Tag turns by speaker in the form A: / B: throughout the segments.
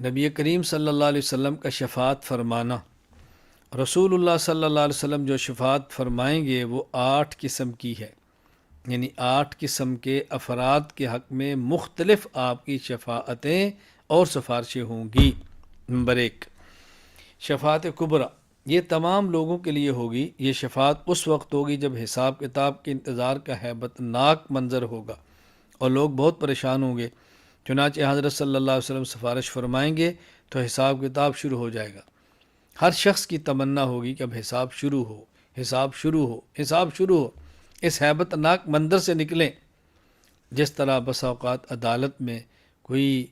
A: نبی کریم صلی اللہ علیہ وسلم کا شفاعت فرمانا، رسول اللہ صلی اللہ علیہ وسلم جو شفاعت فرمائیں گے وہ 8 قسم کی ہے، یعنی 8 قسم کے افراد کے حق میں مختلف آپ کی شفاعتیں اور سفارشیں ہوں گی۔ نمبر 1، شفاعت کبریٰ، یہ تمام لوگوں کے لیے ہوگی۔ یہ شفاعت اس وقت ہوگی جب حساب کتاب کے انتظار کا ہیبت ناک منظر ہوگا اور لوگ بہت پریشان ہوں گے۔ چنانچہ حضرت صلی اللہ علیہ وسلم سفارش فرمائیں گے تو حساب کتاب شروع ہو جائے گا۔ ہر شخص کی تمنا ہوگی کہ اب حساب شروع ہو، حساب شروع ہو، حساب شروع ہو، اس ہیبت ناک منظر سے نکلیں۔ جس طرح بسا اوقات عدالت میں کوئی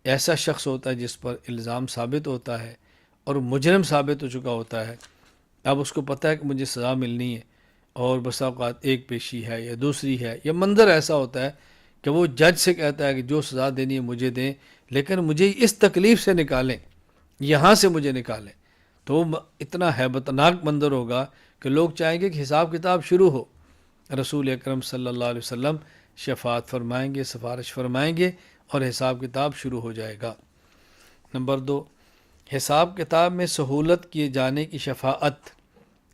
A: ایسا شخص ہوتا ہے جس پر الزام ثابت ہوتا ہے اور مجرم ثابت ہو چکا ہوتا ہے، اب اس کو پتہ ہے کہ مجھے سزا ملنی ہے، اور بسا اوقات ایک پیشی ہے یا دوسری ہے، یا منظر ایسا ہوتا ہے کہ وہ جج سے کہتا ہے کہ جو سزا دینی ہے مجھے دیں، لیکن مجھے اس تکلیف سے نکالیں، یہاں سے مجھے نکالیں، تو وہ اتنا ہیبت ناک منظر ہوگا کہ لوگ چاہیں گے کہ حساب کتاب شروع ہو۔ رسول اکرم صلی اللہ علیہ وسلم شفاعت فرمائیں گے، سفارش فرمائیں گے اور حساب کتاب شروع ہو جائے گا۔ نمبر 2، حساب کتاب میں سہولت کیے جانے کی شفاعت،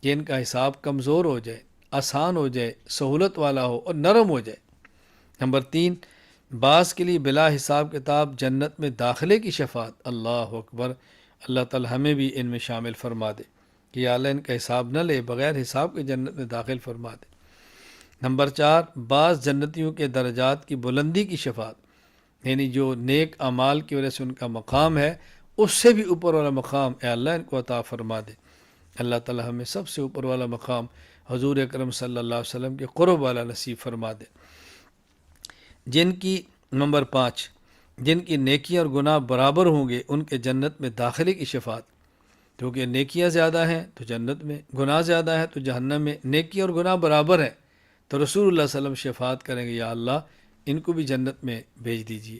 A: کہ ان کا حساب کمزور ہو جائے، آسان ہو جائے، سہولت والا ہو اور نرم ہو جائے۔ نمبر 3، بعض کے لیے بلا حساب کتاب جنت میں داخلے کی شفاعت۔ اللہ اکبر، اللہ تعالی ہمیں بھی ان میں شامل فرما دے کہ یا اللہ ان کا حساب نہ لے، بغیر حساب کے جنت میں داخل فرما دے۔ نمبر 4، بعض جنتیوں کے درجات کی بلندی کی شفاعت، یعنی جو نیک اعمال کی وجہ سے ان کا مقام ہے اس سے بھی اوپر والا مقام اے اللہ ان کو عطا فرما دے۔ اللہ تعالی ہمیں سب سے اوپر والا مقام حضور اکرم صلی اللہ علیہ وسلم کے قرب والا نصیب فرما دے۔ نمبر 5، جن کی نیکیاں اور گناہ برابر ہوں گے ان کے جنت میں داخلے کی شفاعت، کیونکہ نیکیاں زیادہ ہیں تو جنت میں، گناہ زیادہ ہے تو جہنم میں، نیکی اور گناہ برابر ہے تو رسول اللہ صلی اللہ علیہ وسلم شفاعت کریں گے یا اللہ ان کو بھی جنت میں بھیج دیجیے۔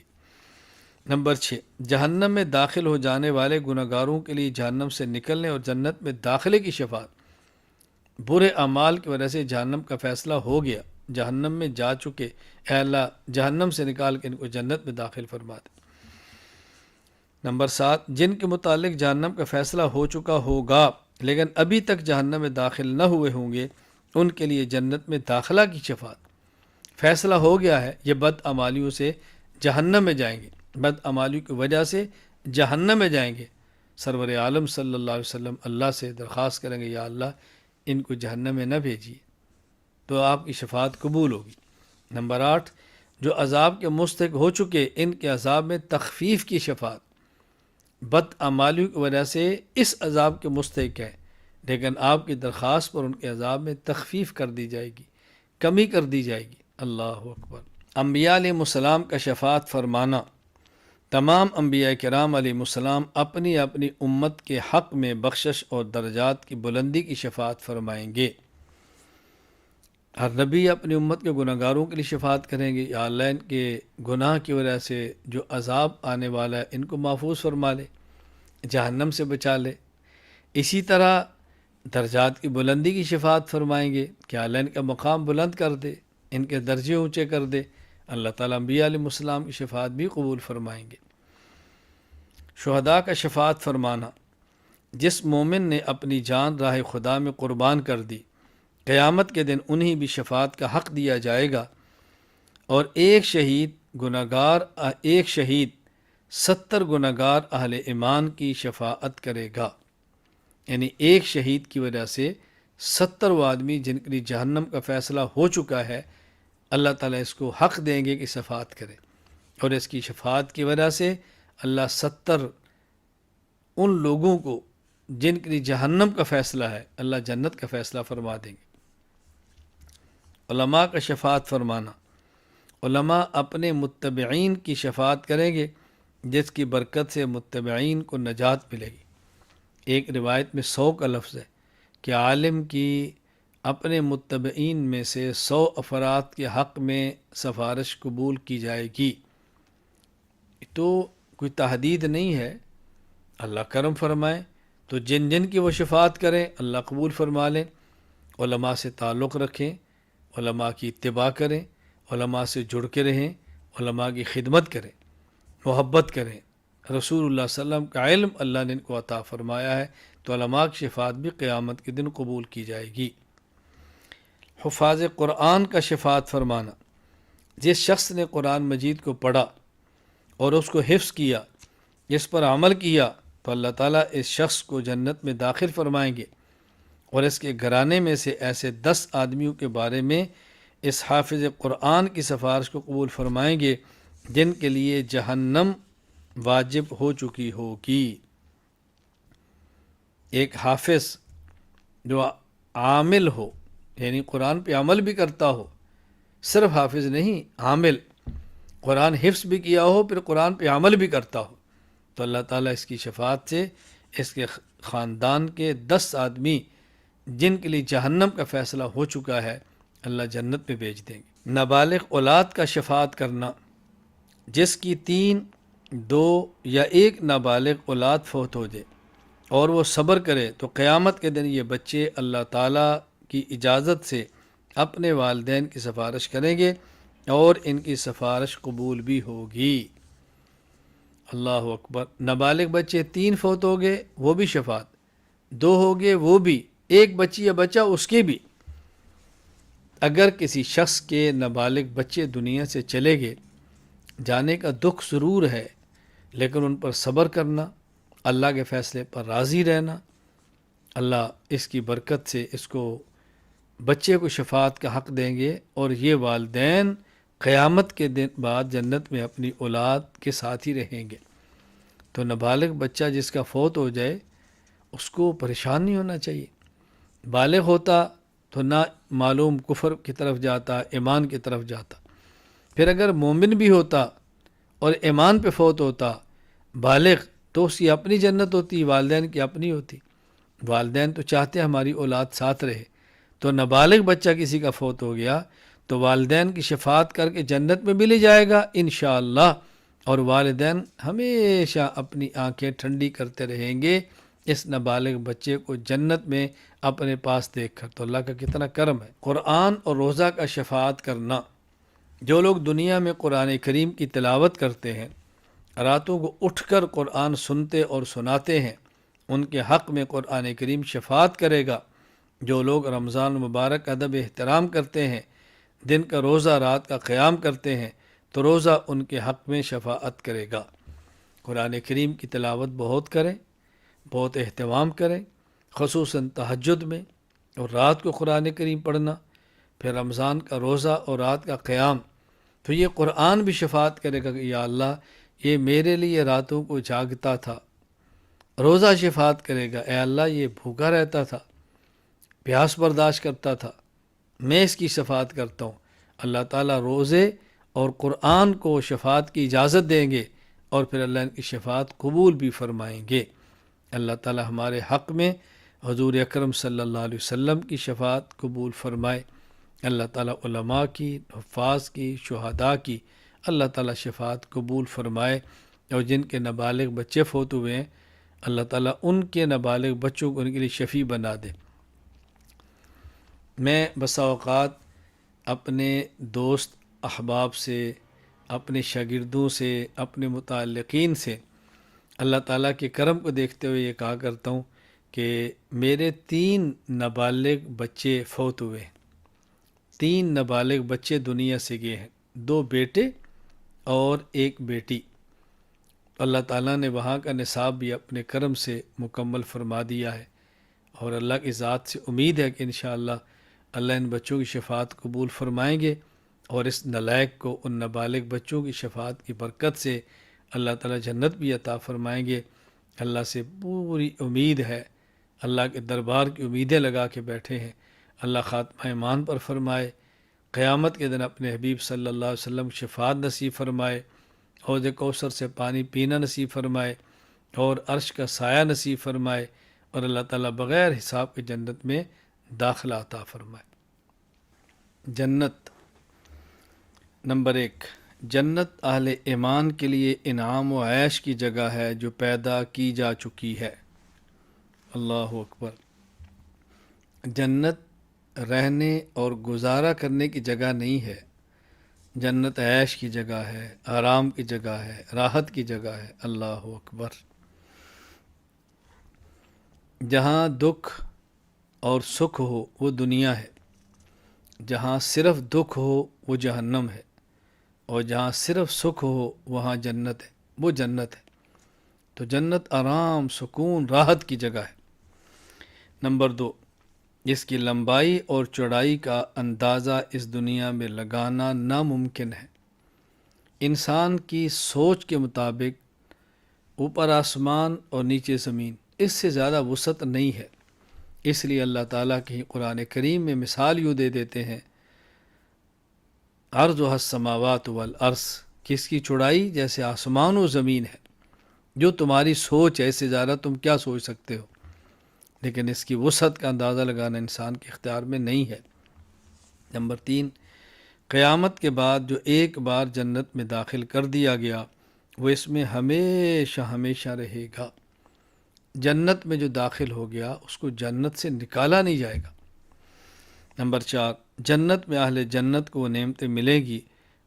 A: نمبر 6، جہنم میں داخل ہو جانے والے گناہ گاروں کے لیے جہنم سے نکلنے اور جنت میں داخلے کی شفاعت، برے اعمال کی وجہ سے جہنم کا فیصلہ ہو گیا، جہنم میں جا چکے، اے اللہ جہنم سے نکال کے ان کو جنت میں داخل فرما دے۔ نمبر 7، جن کے متعلق جہنم کا فیصلہ ہو چکا ہوگا لیکن ابھی تک جہنم میں داخل نہ ہوئے ہوں گے، ان کے لیے جنت میں داخلہ کی شفاعت۔ فیصلہ ہو گیا ہے، یہ بد اعمالیوں سے جہنم میں جائیں گے، بد اعمالیوں کی وجہ سے جہنم میں جائیں گے، سرور عالم صلی اللہ علیہ وسلم اللہ سے درخواست کریں گے یا اللہ ان کو جہنم میں نہ بھیجیے، تو آپ کی شفاعت قبول ہوگی۔ نمبر 8، جو عذاب کے مستحق ہو چکے ان کے عذاب میں تخفیف کی شفاعت، بد اعمالیوں کی وجہ سے اس عذاب کے مستحق ہیں لیکن آپ کی درخواست پر ان کے عذاب میں تخفیف کر دی جائے گی، کمی کر دی جائے گی۔ اللہ اکبر۔ انبیاء علیہ السلام کا شفاعت فرمانا، تمام انبیاء کرام علیہ السلام اپنی اپنی امت کے حق میں بخشش اور درجات کی بلندی کی شفاعت فرمائیں گے۔ ہر نبی اپنی امت کے گناہ گاروں کے لیے شفاعت کریں گے، یا اللہ ان کے گناہ کی وجہ سے جو عذاب آنے والا ہے ان کو محفوظ فرما لے، جہنم سے بچا لے۔ اسی طرح درجات کی بلندی کی شفاعت فرمائیں گے کہ اللہ ان کا مقام بلند کر دے، ان کے درجے اونچے کر دے۔ اللہ تعالیٰ انبیاء علیہ السلام کی شفاعت بھی قبول فرمائیں گے۔ شہداء کا شفاعت فرمانا، جس مومن نے اپنی جان راہ خدا میں قربان کر دی، قیامت کے دن انہیں بھی شفاعت کا حق دیا جائے گا، اور ایک شہید 70 گناہ گار اہل ایمان کی شفاعت کرے گا، یعنی ایک شہید کی وجہ سے 70 وہ آدمی جن کے لیے جہنم کا فیصلہ ہو چکا ہے، اللہ تعالیٰ اس کو حق دیں گے کہ شفاعت کرے، اور اس کی شفاعت کی وجہ سے اللہ 70 ان لوگوں کو جن کے لیے جہنم کا فیصلہ ہے اللہ جنت کا فیصلہ فرما دیں گے۔ علماء کا شفاعت فرمانا، علماء اپنے متبعین کی شفاعت کریں گے جس کی برکت سے متبعین کو نجات ملے گی۔ ایک روایت میں 100 کا لفظ ہے کہ عالم کی اپنے متبعین میں سے 100 افراد کے حق میں سفارش قبول کی جائے گی۔ تو کوئی تحدید نہیں ہے، اللہ کرم فرمائے تو جن جن کی وہ شفاعت کریں اللہ قبول فرما لیں۔ علماء سے تعلق رکھیں، علماء کی اتباع کریں، علماء سے جڑ کے رہیں، علماء کی خدمت کریں، محبت کریں، رسول اللہ صلی اللہ علیہ وسلم کا علم اللہ نے ان کو عطا فرمایا ہے، تو علماء کی شفاعت بھی قیامت کے دن قبول کی جائے گی۔ حفاظ قرآن کا شفاعت فرمانا، جس شخص نے قرآن مجید کو پڑھا اور اس کو حفظ کیا، اس پر عمل کیا، تو اللہ تعالیٰ اس شخص کو جنت میں داخل فرمائیں گے، اور اس کے گھرانے میں سے ایسے 10 آدمیوں کے بارے میں اس حافظ قرآن کی سفارش کو قبول فرمائیں گے جن کے لیے جہنم واجب ہو چکی ہوگی۔ ایک حافظ جو عامل ہو، یعنی قرآن پہ عمل بھی کرتا ہو، صرف حافظ نہیں، عامل، قرآن حفظ بھی کیا ہو پھر قرآن پہ عمل بھی کرتا ہو، تو اللہ تعالیٰ اس کی شفاعت سے اس کے خاندان کے 10 آدمی جن کے لیے جہنم کا فیصلہ ہو چکا ہے، اللہ جنت میں بھیج دیں گے۔ نابالغ اولاد کا شفاعت کرنا، جس کی 3، 2 یا 1 نابالغ اولاد فوت ہو جائے اور وہ صبر کرے، تو قیامت کے دن یہ بچے اللہ تعالیٰ کی اجازت سے اپنے والدین کی سفارش کریں گے اور ان کی سفارش قبول بھی ہوگی۔ اللہ اکبر۔ نابالغ بچے 3 فوت ہو گئے، وہ بھی شفاعت، 2 ہو گئے وہ بھی، 1 بچی یا بچہ اس کے بھی۔ اگر کسی شخص کے نابالغ بچے دنیا سے چلے گئے، جانے کا دکھ ضرور ہے، لیکن ان پر صبر کرنا، اللہ کے فیصلے پر راضی رہنا، اللہ اس کی برکت سے اس کو بچے کو شفاعت کا حق دیں گے، اور یہ والدین قیامت کے دن بعد جنت میں اپنی اولاد کے ساتھ ہی رہیں گے۔ تو نابالغ بچہ جس کا فوت ہو جائے اس کو پریشان نہیں ہونا چاہیے۔ بالغ ہوتا تو نہ معلوم کفر کی طرف جاتا، ایمان کی طرف جاتا، پھر اگر مومن بھی ہوتا اور ایمان پہ فوت ہوتا بالغ، تو اس کی اپنی جنت ہوتی، والدین کی اپنی ہوتی۔ والدین تو چاہتے ہماری اولاد ساتھ رہے، تو نابالغ بچہ کسی کا فوت ہو گیا تو والدین کی شفاعت کر کے جنت میں بھی لے جائے گا انشاءاللہ، اور والدین ہمیشہ اپنی آنکھیں ٹھنڈی کرتے رہیں گے اس نابالغ بچے کو جنت میں اپنے پاس دیکھ کر۔ تو اللہ کا کتنا کرم ہے۔ قرآن اور روزہ کا شفاعت کرنا، جو لوگ دنیا میں قرآن کریم کی تلاوت کرتے ہیں، راتوں کو اٹھ کر قرآن سنتے اور سناتے ہیں، ان کے حق میں قرآن کریم شفاعت کرے گا۔ جو لوگ رمضان مبارک ادب احترام کرتے ہیں، دن کا روزہ رات کا قیام کرتے ہیں، تو روزہ ان کے حق میں شفاعت کرے گا۔ قرآن کریم کی تلاوت بہت کریں، بہت اہتمام کریں، خصوصاً تہجد میں، اور رات کو قرآن کریم پڑھنا، پھر رمضان کا روزہ اور رات کا قیام، تو یہ قرآن بھی شفاعت کرے گا کہ یا اللہ یہ میرے لیے راتوں کو جاگتا تھا۔ روزہ شفاعت کرے گا، اے اللہ یہ بھوکا رہتا تھا، پیاس برداشت کرتا تھا، میں اس کی شفاعت کرتا ہوں۔ اللہ تعالیٰ روزے اور قرآن کو شفاعت کی اجازت دیں گے، اور پھر اللہ ان کی شفاعت قبول بھی فرمائیں گے۔ اللہ تعالیٰ ہمارے حق میں حضور اکرم صلی اللہ علیہ وسلم کی شفاعت قبول فرمائے۔ اللہ تعالیٰ علماء کی، حفاظ کی، شہداء کی اللہ تعالیٰ شفاعت قبول فرمائے، اور جن کے نابالغ بچے فوت ہوئے ہیں اللہ تعالیٰ ان کے نابالغ بچوں کو ان کے لیے شفیع بنا دے۔ میں بسا اوقات اپنے دوست احباب سے، اپنے شاگردوں سے، اپنے متعلقین سے اللہ تعالیٰ کے کرم کو دیکھتے ہوئے یہ کہا کرتا ہوں کہ میرے 3 نابالغ بچے فوت ہوئے ہیں، 3 نابالغ بچے دنیا سے گئے ہیں، 2 بیٹے اور 1 بیٹی۔ اللہ تعالیٰ نے وہاں کا نصاب بھی اپنے کرم سے مکمل فرما دیا ہے، اور اللہ کی ذات سے امید ہے کہ انشاءاللہ اللہ ان بچوں کی شفاعت قبول فرمائیں گے، اور اس نالائق کو ان نابالغ بچوں کی شفاعت کی برکت سے اللہ تعالیٰ جنت بھی عطا فرمائیں گے۔ اللہ سے پوری امید ہے، اللہ کے دربار کی امیدیں لگا کے بیٹھے ہیں۔ اللہ خاتمہ ایمان پر فرمائے، قیامت کے دن اپنے حبیب صلی اللہ علیہ وسلم شفاعت نصیب فرمائے، حوض کوثر سے پانی پینا نصیب فرمائے، اور عرش کا سایہ نصیب فرمائے، اور اللہ تعالیٰ بغیر حساب کے جنت میں داخلہ عطا فرمائے۔ جنت نمبر 1، جنت اہل ایمان کے لیے انعام و عیش کی جگہ ہے جو پیدا کی جا چکی ہے۔ اللہ اکبر۔ جنت رہنے اور گزارا کرنے کی جگہ نہیں ہے، جنت عیش کی جگہ ہے، آرام کی جگہ ہے، راحت کی جگہ ہے۔ اللہ اکبر۔ جہاں دکھ اور سکھ ہو وہ دنیا ہے، جہاں صرف دکھ ہو وہ جہنم ہے، اور جہاں صرف سکھ ہو وہاں جنت ہے، وہ جنت ہے۔ تو جنت آرام، سکون، راحت کی جگہ ہے۔ نمبر 2، اس کی لمبائی اور چوڑائی کا اندازہ اس دنیا میں لگانا ناممکن ہے۔ انسان کی سوچ کے مطابق اوپر آسمان اور نیچے زمین، اس سے زیادہ وسعت نہیں ہے۔ اس لیے اللہ تعالیٰ کی قرآن کریم میں مثال یوں دے دیتے ہیں، عرضها السماوات والارض، کہ اس کی چوڑائی جیسے آسمان و زمین ہے۔ جو تمہاری سوچ ہے، اس سے زیادہ تم کیا سوچ سکتے ہو؟ لیکن اس کی وسعت کا اندازہ لگانا انسان کے اختیار میں نہیں ہے۔ نمبر 3، قیامت کے بعد جو ایک بار جنت میں داخل کر دیا گیا وہ اس میں ہمیشہ ہمیشہ رہے گا۔ جنت میں جو داخل ہو گیا اس کو جنت سے نکالا نہیں جائے گا۔ نمبر 4، جنت میں اہل جنت کو وہ نعمتیں ملے گی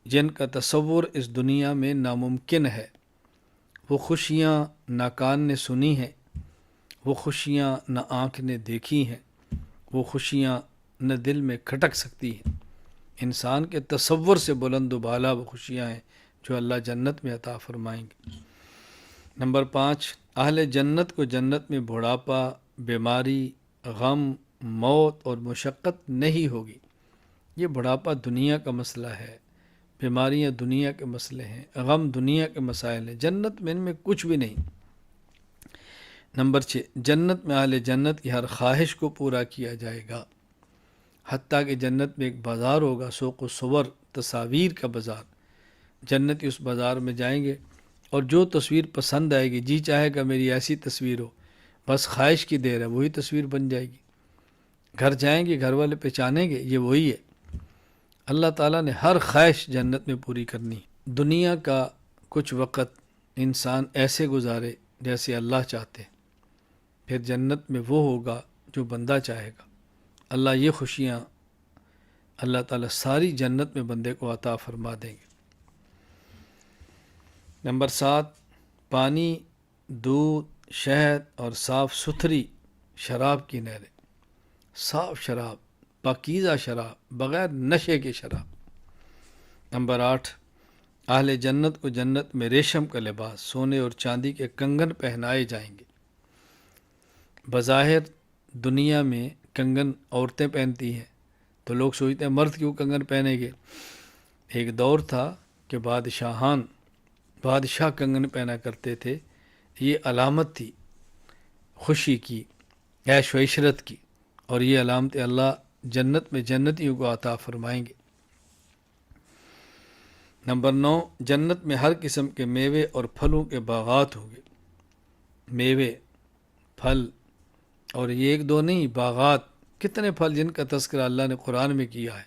A: جن کا تصور اس دنیا میں ناممکن ہے۔ وہ خوشیاں نہ کان نے سنی ہیں، وہ خوشیاں نہ آنکھ نے دیکھی ہیں، وہ خوشیاں نہ دل میں کھٹک سکتی ہیں۔ انسان کے تصور سے بلند و بالا وہ خوشیاں ہیں جو اللہ جنت میں عطا فرمائیں گے۔ نمبر 5، اہل جنت کو جنت میں بڑھاپا، بیماری، غم، موت اور مشقت نہیں ہوگی۔ یہ بڑھاپا دنیا کا مسئلہ ہے، بیماریاں دنیا کے مسئلے ہیں، غم دنیا کے مسائل ہیں۔ جنت میں ان میں کچھ بھی نہیں۔ نمبر 6، جنت میں اہل جنت کی ہر خواہش کو پورا کیا جائے گا، حتیٰ کہ جنت میں ایک بازار ہوگا، سوق و صور، تصاویر کا بازار۔ جنتی اس بازار میں جائیں گے اور جو تصویر پسند آئے گی، جی چاہے گا میری ایسی تصویر ہو، بس خواہش کی دیر ہے، وہی تصویر بن جائے گی۔ گھر جائیں گے، گھر والے پہچانیں گے یہ وہی ہے۔ اللہ تعالیٰ نے ہر خواہش جنت میں پوری کرنی۔ دنیا کا کچھ وقت انسان ایسے گزارے جیسے اللہ چاہتے، پھر جنت میں وہ ہوگا جو بندہ چاہے گا۔ اللہ یہ خوشیاں اللہ تعالیٰ ساری جنت میں بندے کو عطا فرما دیں گے۔ نمبر 7، پانی، دودھ، شہد اور صاف ستھری شراب کی نہریں۔ صاف شراب، پاکیزہ شراب، بغیر نشے کی شراب۔ نمبر 8، اہل جنت کو جنت میں ریشم کا لباس، سونے اور چاندی کے کنگن پہنائے جائیں گے۔ بظاہر دنیا میں کنگن عورتیں پہنتی ہیں تو لوگ سوچتے ہیں مرد کیوں کنگن پہنیں گے۔ ایک دور تھا کہ بادشاہ کنگن پہنا کرتے تھے، یہ علامت تھی خوشی کی، عیش و عشرت کی، اور یہ علامت اللہ جنت میں جنتیوں کو عطا فرمائیں گے۔ نمبر 9، جنت میں ہر قسم کے میوے اور پھلوں کے باغات ہوں گے۔ میوے، پھل، اور یہ ایک دو نہیں، باغات، کتنے پھل جن کا تذکرہ اللہ نے قرآن میں کیا ہے۔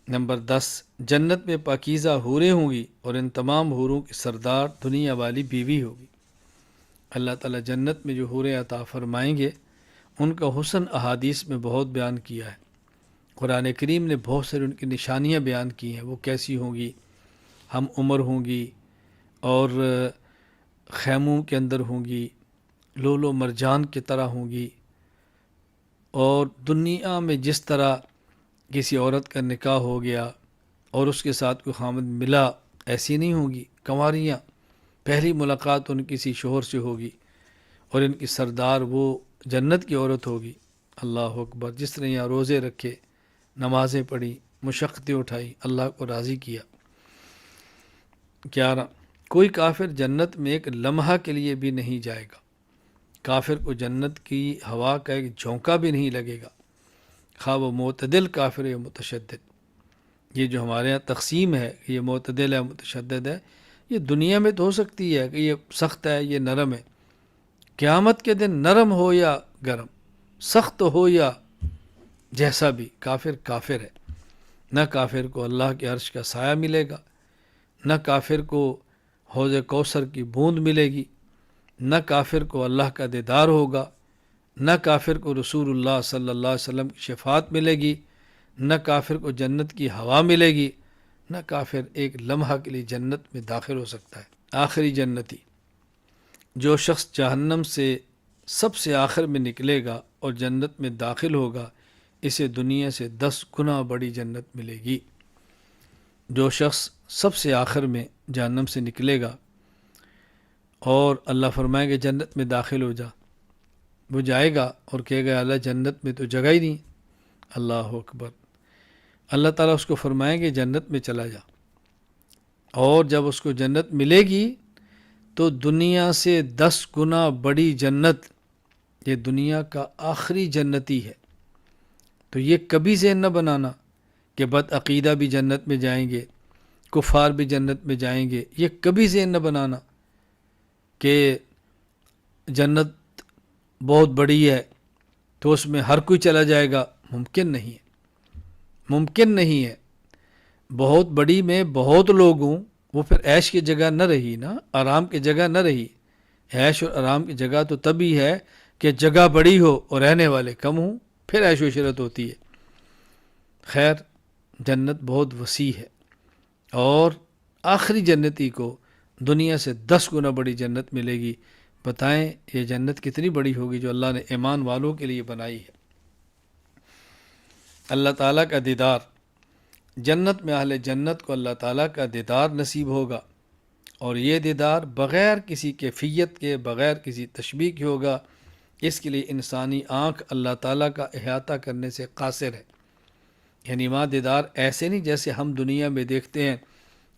A: نمبر 10، جنت میں پاکیزہ حوریں ہوں گی اور ان تمام حوروں کی سردار دنیا والی بیوی ہوگی۔ اللہ تعالیٰ جنت میں جو حوریں عطا فرمائیں گے ان کا حسن احادیث میں بہت بیان کیا ہے۔ قرآن کریم نے بہت ساری ان کی نشانیاں بیان کی ہیں، وہ کیسی ہوں گی، ہم عمر ہوں گی، اور خیموں کے اندر ہوں گی، لولو مرجان کی طرح ہوں گی، اور دنیا میں جس طرح کسی عورت کا نکاح ہو گیا اور اس کے ساتھ کوئی خامد ملا، ایسی نہیں ہوگی۔ کنواریاں، پہلی ملاقات ان کسی شوہر سے ہوگی، اور ان کی سردار وہ جنت کی عورت ہوگی۔ اللہ اکبر۔ جس نے یہاں روزے رکھے، نمازیں پڑھی، مشقتیں اٹھائی، اللہ کو راضی کیا۔ 11، کوئی کافر جنت میں ایک لمحہ کے لیے بھی نہیں جائے گا۔ کافر کو جنت کی ہوا کا ایک جھونکا بھی نہیں لگے گا، خواہ وہ معتدل کافر یا متشدد۔ یہ جو ہمارے یہاں تقسیم ہے کہ یہ معتدل ہے، متشدد ہے، یہ دنیا میں تو ہو سکتی ہے کہ یہ سخت ہے، یہ نرم ہے۔ قیامت کے دن نرم ہو یا گرم، سخت ہو یا جیسا بھی، کافر کافر ہے۔ نہ کافر کو اللہ کے عرش کا سایہ ملے گا، نہ کافر کو حوض کوثر کی بوند ملے گی، نہ کافر کو اللہ کا دیدار ہوگا، نہ کافر کو رسول اللہ صلی اللہ علیہ وسلم کی شفاعت ملے گی، نہ کافر کو جنت کی ہوا ملے گی، نہ کافر ایک لمحہ کے لیے جنت میں داخل ہو سکتا ہے۔ آخری جنتی، جو شخص جہنم سے سب سے آخر میں نکلے گا اور جنت میں داخل ہوگا، اسے دنیا سے 10 گنا بڑی جنت ملے گی۔ جو شخص سب سے آخر میں جہنم سے نکلے گا اور اللہ فرمائے گا جنت میں داخل ہو جا، وہ جائے گا اور کہے گا اللہ جنت میں تو جگہ ہی نہیں۔ اللہ اکبر۔ اللہ تعالیٰ اس کو فرمائیں گے جنت میں چلا جا، اور جب اس کو جنت ملے گی تو دنیا سے 10 گنا بڑی جنت، یہ دنیا کا آخری جنتی ہے۔ تو یہ کبھی ذہن نہ بنانا کہ بد عقیدہ بھی جنت میں جائیں گے، کفار بھی جنت میں جائیں گے، یہ کبھی ذہن نہ بنانا کہ جنت بہت بڑی ہے تو اس میں ہر کوئی چلا جائے گا۔ ممکن نہیں ہے، ممکن نہیں ہے۔ بہت بڑی میں بہت لوگ ہوں، وہ پھر عیش کی جگہ نہ رہی نا، آرام کی جگہ نہ رہی۔ عیش اور آرام کی جگہ تو تبھی ہے کہ جگہ بڑی ہو اور رہنے والے کم ہوں، پھر عیش و عشرت ہوتی ہے۔ خیر، جنت بہت وسیع ہے، اور آخری جنتی کو دنیا سے 10 گنا بڑی جنت ملے گی۔ بتائیں یہ جنت کتنی بڑی ہوگی جو اللہ نے ایمان والوں کے لیے بنائی ہے۔ اللہ تعالیٰ کا دیدار، جنت میں اہل جنت کو اللہ تعالیٰ کا دیدار نصیب ہوگا، اور یہ دیدار بغیر کسی کیفیت کے، بغیر کسی تشبیہ کے ہوگا۔ اس کے لیے انسانی آنکھ اللہ تعالیٰ کا احاطہ کرنے سے قاصر ہے۔ یعنی وہاں دیدار ایسے نہیں جیسے ہم دنیا میں دیکھتے ہیں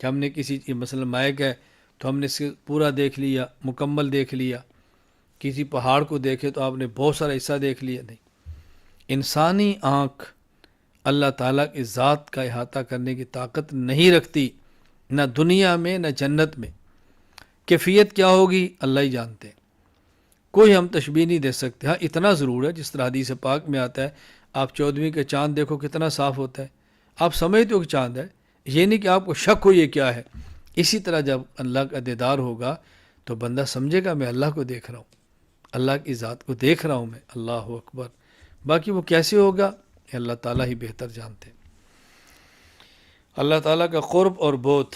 A: کہ ہم نے کسی چیز، مثلا مائک ہے تو ہم نے اسے پورا دیکھ لیا، مکمل دیکھ لیا۔ کسی پہاڑ کو دیکھے تو آپ نے بہت سارا حصہ دیکھ لیا۔ نہیں، انسانی آنکھ اللہ تعالیٰ کی ذات کا احاطہ کرنے کی طاقت نہیں رکھتی، نہ دنیا میں نہ جنت میں۔ کیفیت کیا ہوگی اللہ ہی جانتے ہیں، کوئی ہم تشبیہ نہیں دے سکتے۔ ہاں اتنا ضرور ہے، جس طرح حدیث پاک میں آتا ہے، آپ 14ویں کا چاند دیکھو کتنا صاف ہوتا ہے، آپ سمجھتے ہو کہ چاند ہے، یہ نہیں کہ آپ کو شک ہو یہ کیا ہے۔ اسی طرح جب اللہ کا دیدار ہوگا تو بندہ سمجھے گا میں اللہ کو دیکھ رہا ہوں، اللہ کی ذات کو دیکھ رہا ہوں میں۔ اللہ اکبر۔ باقی وہ کیسے ہوگا یہ اللہ تعالیٰ ہی بہتر جانتے ہیں۔ اللہ تعالیٰ کا قرب اور بعد،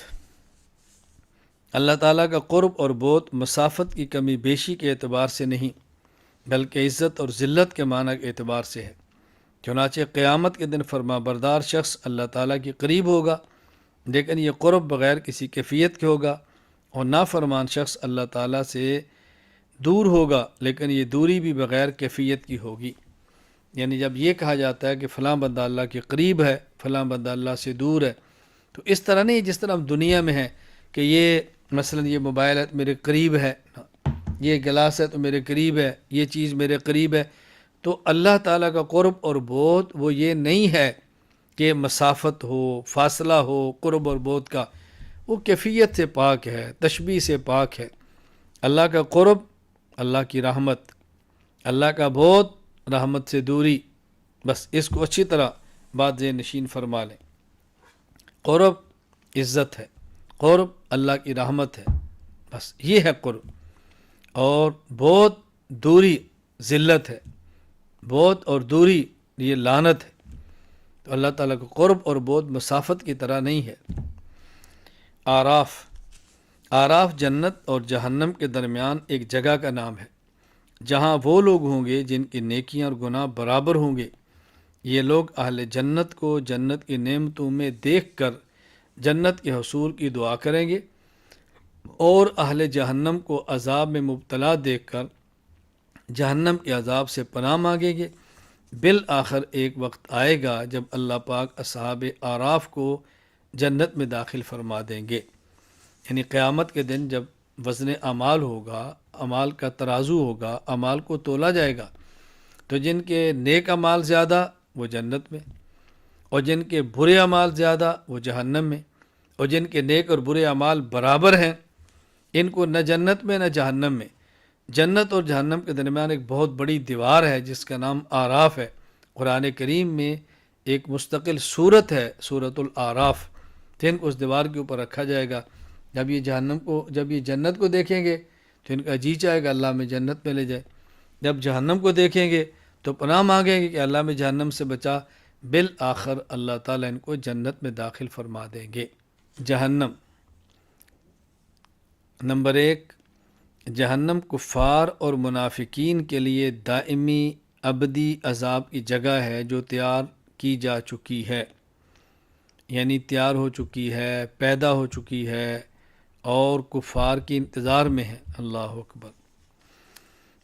A: اللہ تعالیٰ کا قرب اور بعد مسافت کی کمی بیشی کے اعتبار سے نہیں، بلکہ عزت اور ذلت کے معنی کے اعتبار سے ہے۔ چنانچہ قیامت کے دن فرما بردار شخص اللہ تعالیٰ کے قریب ہوگا، لیکن یہ قرب بغیر کسی کیفیت کے ہوگا، اور نافرمان شخص اللہ تعالیٰ سے دور ہوگا، لیکن یہ دوری بھی بغیر کیفیت کی ہوگی۔ یعنی جب یہ کہا جاتا ہے کہ فلاں بندہ اللہ کے قریب ہے، فلاں بندہ اللہ سے دور ہے، تو اس طرح نہیں جس طرح ہم دنیا میں ہے کہ یہ مثلا یہ موبائل ہے تو میرے قریب ہے، یہ گلاس ہے تو میرے قریب ہے، یہ چیز میرے قریب ہے۔ تو اللہ تعالیٰ کا قرب اور بعد وہ یہ نہیں ہے کہ مسافت ہو، فاصلہ ہو قرب اور بعد کا، وہ کیفیت سے پاک ہے، تشبیہ سے پاک ہے۔ اللہ کا قرب اللہ کی رحمت، اللہ کا بعد رحمت سے دوری، بس اس کو اچھی طرح بات ذہن نشین فرما لیں۔ قرب عزت ہے، قرب اللہ کی رحمت ہے، بس یہ ہے قرب، اور بعد دوری ذلت ہے، بعد اور دوری یہ لعنت ہے۔ تو اللہ تعالیٰ کا قرب اور بعد مسافت کی طرح نہیں ہے۔ آراف جنت اور جہنم کے درمیان ایک جگہ کا نام ہے، جہاں وہ لوگ ہوں گے جن کی نیکیاں اور گناہ برابر ہوں گے۔ یہ لوگ اہل جنت کو جنت کی نعمتوں میں دیکھ کر جنت کے حصول کی دعا کریں گے، اور اہل جہنم کو عذاب میں مبتلا دیکھ کر جہنم کے عذاب سے پناہ مانگیں گے۔ بالآخر ایک وقت آئے گا جب اللہ پاک اصحاب آراف کو جنت میں داخل فرما دیں گے۔ یعنی قیامت کے دن جب وزن اعمال ہوگا، اعمال کا ترازو ہوگا، اعمال کو تولا جائے گا، تو جن کے نیک اعمال زیادہ وہ جنت میں، اور جن کے برے اعمال زیادہ وہ جہنم میں، اور جن کے نیک اور برے اعمال برابر ہیں ان کو نہ جنت میں نہ جہنم میں۔ جنت اور جہنم کے درمیان ایک بہت بڑی دیوار ہے جس کا نام آراف ہے۔ قرآن کریم میں ایک مستقل سورت ہے، سورۃ الاعراف، تو ان کو اس دیوار کے اوپر رکھا جائے گا۔ جب یہ جنت کو دیکھیں گے تو ان کا جی چاہے گا اللہ میں جنت میں لے جائے، جب جہنم کو دیکھیں گے تو پناہ مانگیں گے کہ اللہ میں جہنم سے بچا۔ بالآخر اللہ تعالیٰ ان کو جنت میں داخل فرما دیں گے۔ جہنم۔ نمبر 1، جہنم کفار اور منافقین کے لیے دائمی ابدی عذاب کی جگہ ہے جو تیار کی جا چکی ہے، یعنی تیار ہو چکی ہے، پیدا ہو چکی ہے اور کفار کی انتظار میں ہے۔ اللہ اکبر۔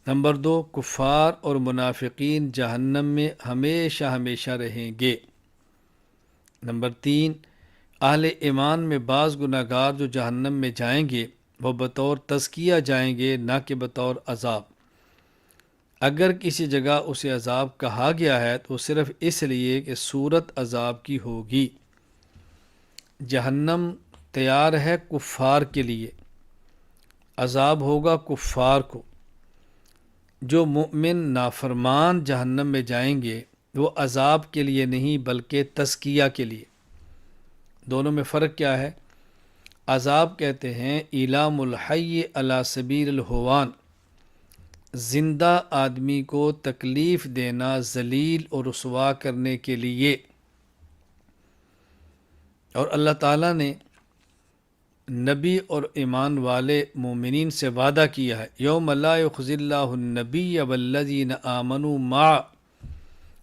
A: نمبر 2، کفار اور منافقین جہنم میں ہمیشہ ہمیشہ رہیں گے۔ نمبر 3، اہل ایمان میں بعض گناہ گار جو جہنم میں جائیں گے وہ بطور تزکیہ جائیں گے، نہ کہ بطور عذاب۔ اگر کسی جگہ اسے عذاب کہا گیا ہے تو صرف اس لیے کہ صورت عذاب کی ہوگی۔ جہنم تیار ہے کفار کے لیے، عذاب ہوگا کفار کو۔ جو مؤمن نافرمان جہنم میں جائیں گے وہ عذاب کے لیے نہیں بلکہ تزکیہ کے لیے۔ دونوں میں فرق کیا ہے؟ عذاب کہتے ہیں ایلام الحی علی سبیل الہوان، زندہ آدمی کو تکلیف دینا ذلیل اور رسوا کرنے کے لیے، اور اللہ تعالیٰ نے نبی اور ایمان والے مومنین سے وعدہ کیا ہے، یوم لا یخزی اللہ النبی والذین آمنوا معہ،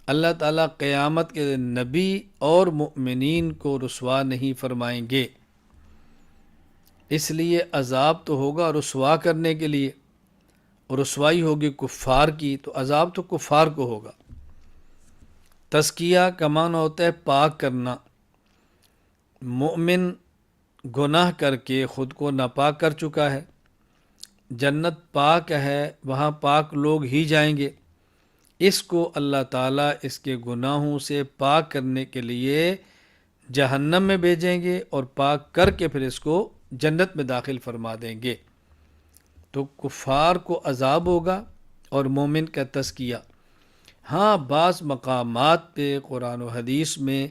A: اللہ تعالیٰ قیامت کے دن نبی اور مؤمنین کو رسوا نہیں فرمائیں گے۔ اس لیے عذاب تو ہوگا رسوا کرنے کے لیے، اور رسوائی ہوگی کفار کی، تو عذاب تو کفار کو ہوگا۔ تزکیہ کا معنی ہوتا ہے پاک کرنا۔ مومن گناہ کر کے خود کو ناپاک کر چکا ہے، جنت پاک ہے، وہاں پاک لوگ ہی جائیں گے، اس کو اللہ تعالیٰ اس کے گناہوں سے پاک کرنے کے لیے جہنم میں بھیجیں گے اور پاک کر کے پھر اس کو جنت میں داخل فرما دیں گے۔ تو کفار کو عذاب ہوگا اور مومن کا تزکیہ۔ ہاں، بعض مقامات پہ قرآن و حدیث میں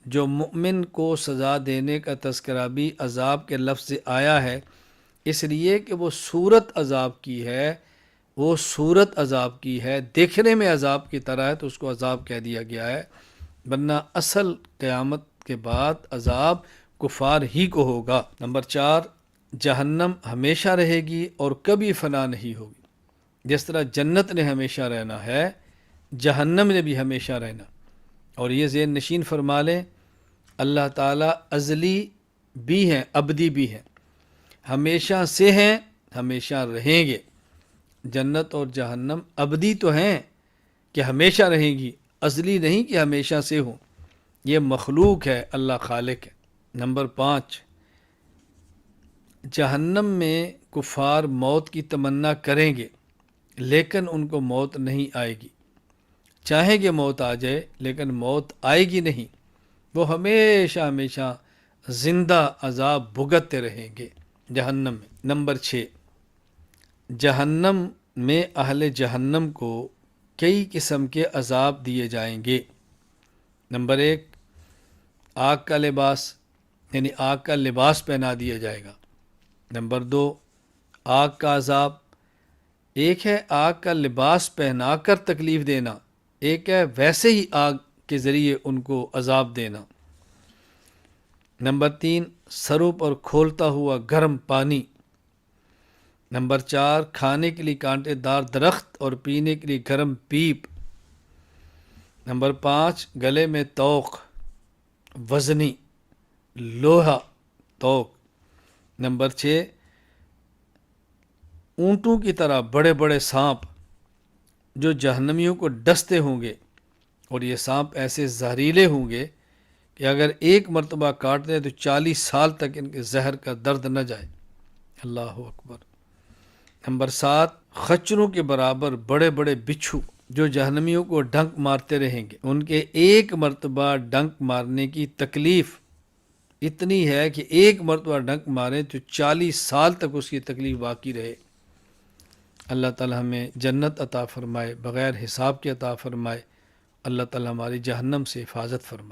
A: جو مؤمن کو سزا دینے کا تذکرہ بھی عذاب کے لفظ سے آیا ہے، اس لیے کہ وہ صورت عذاب کی ہے، وہ صورت عذاب کی ہے، دیکھنے میں عذاب کی طرح ہے تو اس کو عذاب کہہ دیا گیا ہے، ورنہ اصل قیامت کے بعد عذاب کفار ہی کو ہوگا۔ نمبر 4، جہنم ہمیشہ رہے گی اور کبھی فنا نہیں ہوگی۔ جس طرح جنت نے ہمیشہ رہنا ہے، جہنم نے بھی ہمیشہ رہنا۔ اور یہ ذہن نشین فرما لیں، اللہ تعالیٰ ازلی بھی ہیں، ابدی بھی ہیں، ہمیشہ سے ہیں، ہمیشہ رہیں گے۔ جنت اور جہنم ابدی تو ہیں کہ ہمیشہ رہیں گی، ازلی نہیں کہ ہمیشہ سے ہوں، یہ مخلوق ہے، اللہ خالق ہے۔ نمبر 5، جہنم میں کفار موت کی تمنا کریں گے لیکن ان کو موت نہیں آئے گی، چاہیں گے موت آ جائے لیکن موت آئے گی نہیں، وہ ہمیشہ ہمیشہ زندہ عذاب بھگتتے رہیں گے جہنم میں۔ نمبر 6، جہنم میں اہل جہنم کو کئی قسم کے عذاب دیے جائیں گے۔ نمبر 1، آگ کا لباس، یعنی آگ کا لباس پہنا دیا جائے گا۔ نمبر 2، آگ کا عذاب، ایک ہے آگ کا لباس پہنا کر تکلیف دینا، ایک ہے ویسے ہی آگ کے ذریعے ان کو عذاب دینا۔ نمبر 3، سروں پر کھولتا ہوا گرم پانی۔ نمبر 4، کھانے کے لیے کانٹے دار درخت اور پینے کے لیے گرم پیپ۔ نمبر 5، گلے میں توق، وزنی لوہا توق۔ نمبر 6، اونٹوں کی طرح بڑے بڑے سانپ جو جہنمیوں کو ڈستے ہوں گے، اور یہ سانپ ایسے زہریلے ہوں گے کہ اگر ایک مرتبہ کاٹ دیں تو 40 سال تک ان کے زہر کا درد نہ جائے۔ اللہ اکبر۔ نمبر 7، خچروں کے برابر بڑے بڑے بچھو جو جہنمیوں کو ڈنک مارتے رہیں گے، ان کے ایک مرتبہ ڈنک مارنے کی تکلیف اتنی ہے کہ ایک مرتبہ ڈنک مارے تو 40 سال تک اس کی تکلیف باقی رہے۔ اللہ تعالی ہمیں جنت عطا فرمائے، بغیر حساب کے عطا فرمائے، اللہ تعالی ہماری جہنم سے حفاظت فرمائے۔